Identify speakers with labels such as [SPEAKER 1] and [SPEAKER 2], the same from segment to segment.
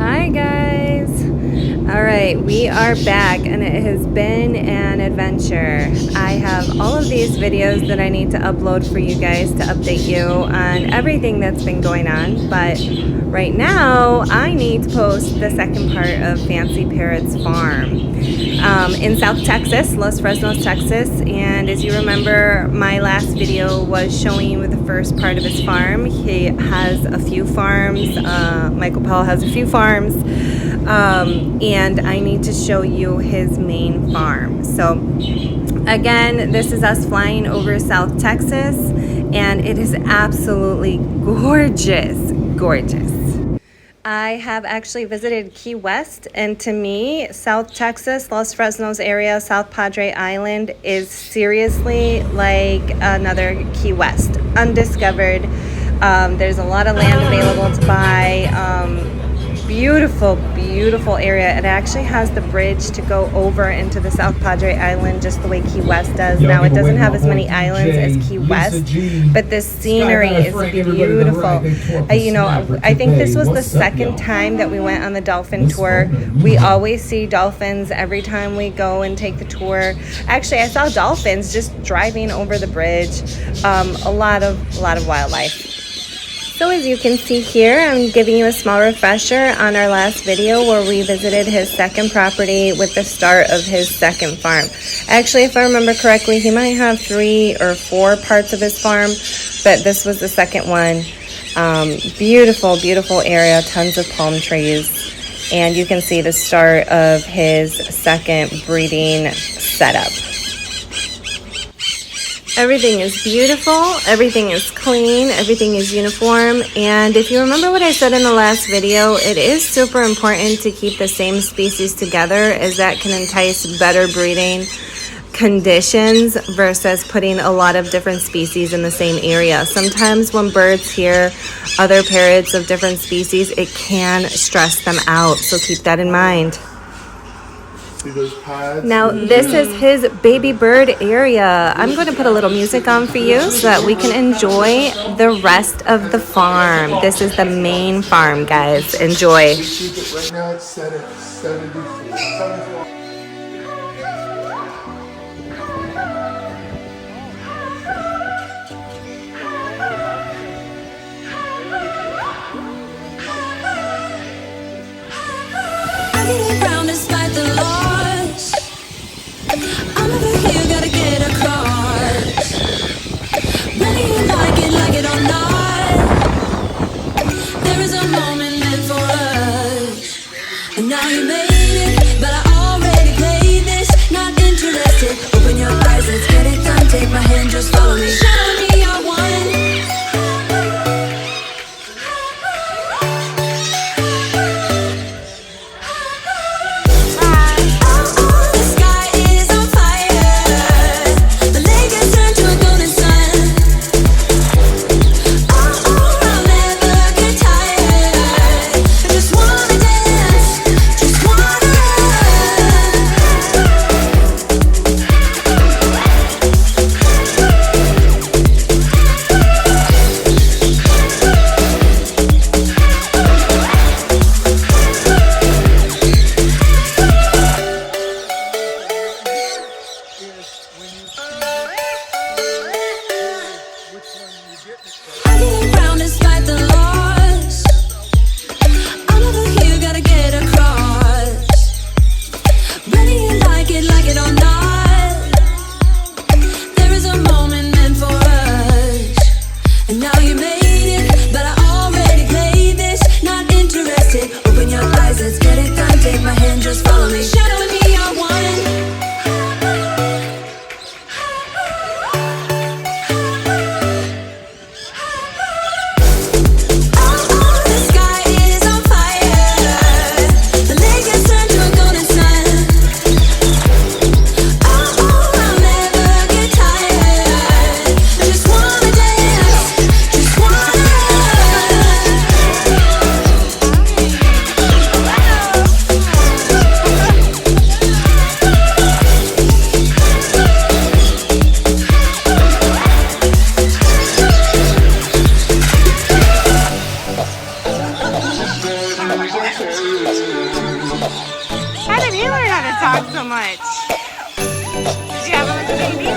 [SPEAKER 1] Hi guys. All right, we are back and it has been an adventure. I have all of these videos that I need to upload for you guys to update you on everything that's been going on, but right now I need to post the second part of Fancy Parrots Farm in South Texas, Los Fresnos, Texas. And as you remember, my last video was showing you the first part of his farm. He has a few farms. Michael Powell has a few farms, and I need to show you his main farm. So again, this is us flying over South Texas, and it is absolutely gorgeous. I have actually visited Key West, and to me, South Texas, Los Fresnos area, South Padre Island is seriously like another Key West, undiscovered. There's a lot of land available to buy. Beautiful area. It actually has the bridge to go over into the South Padre Island just the way Key West does. Now it doesn't have as many islands as Key West, but the scenery is beautiful. I think this was the second time that we went on the dolphin tour. We always see dolphins every time we go and take the tour. Actually, I saw dolphins just driving over the bridge. A lot of wildlife. So as you can see here, I'm giving you a small refresher on our last video where we visited his second property with the start of his second farm. Actually, if I remember correctly, he might have 3 or 4 parts of his farm, but this was the second one. Beautiful area, tons of palm trees, and you can see the start of his second breeding setup. Everything is beautiful, everything is clean, everything is uniform, and if you remember what I said in the last video, it is super important to keep the same species together, as that can entice better breeding conditions versus putting a lot of different species in the same area. Sometimes when birds hear other parrots of different species, it can stress them out, so keep that in mind. Now this is his baby bird area. I'm going to put a little music on for you so that we can enjoy the rest of the farm. This is the main farm, guys. Enjoy.
[SPEAKER 2] Right now it's set at 74.
[SPEAKER 3] Despite the loss, I'm over here, gotta get across. Whether you like it or not, there is a moment meant for us. And now you made it, but I already played this. Not interested, open your eyes, let's get it done. Take my hand, just follow me. Show me your one.
[SPEAKER 1] How did he learn how to talk so much? Did you have him as a baby?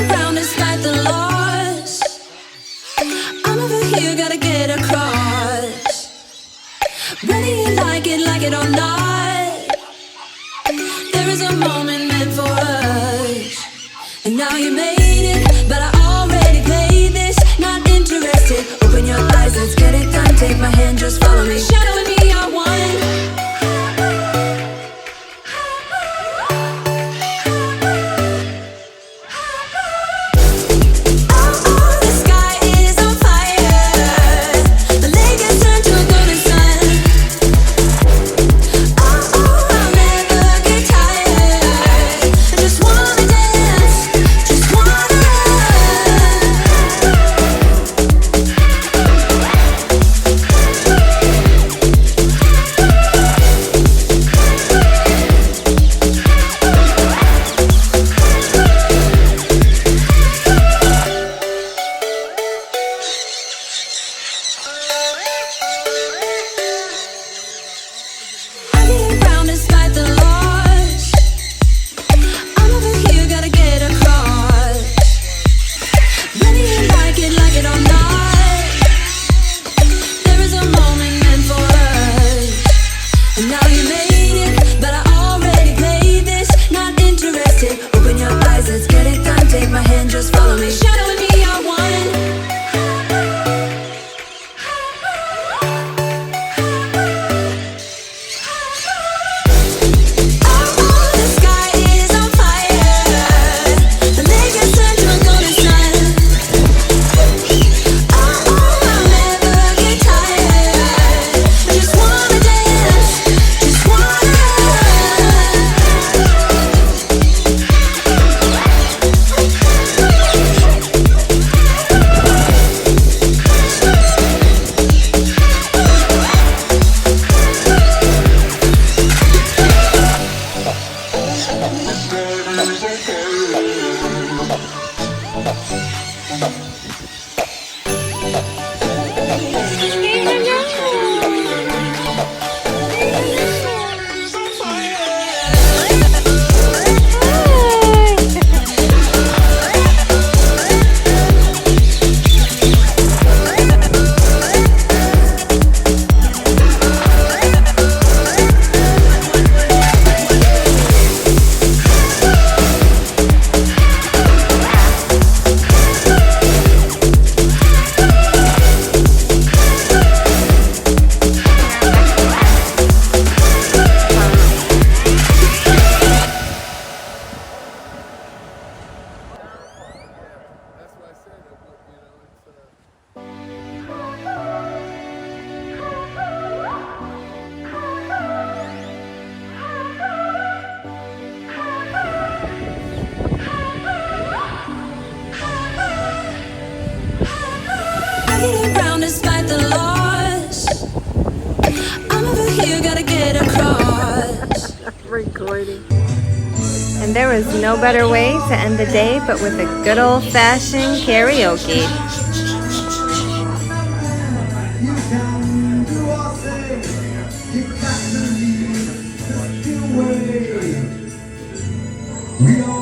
[SPEAKER 3] Round despite the loss, I'm over here, gotta get across. Whether you like it or not, there is a moment meant for us. And now you made it, but I already played this. Not interested, open your eyes, let's get it done. Take my hand, just follow me. Shadowing me, I won.
[SPEAKER 1] Recording. And there was no better way to end the day but with a good old-fashioned karaoke.
[SPEAKER 2] We all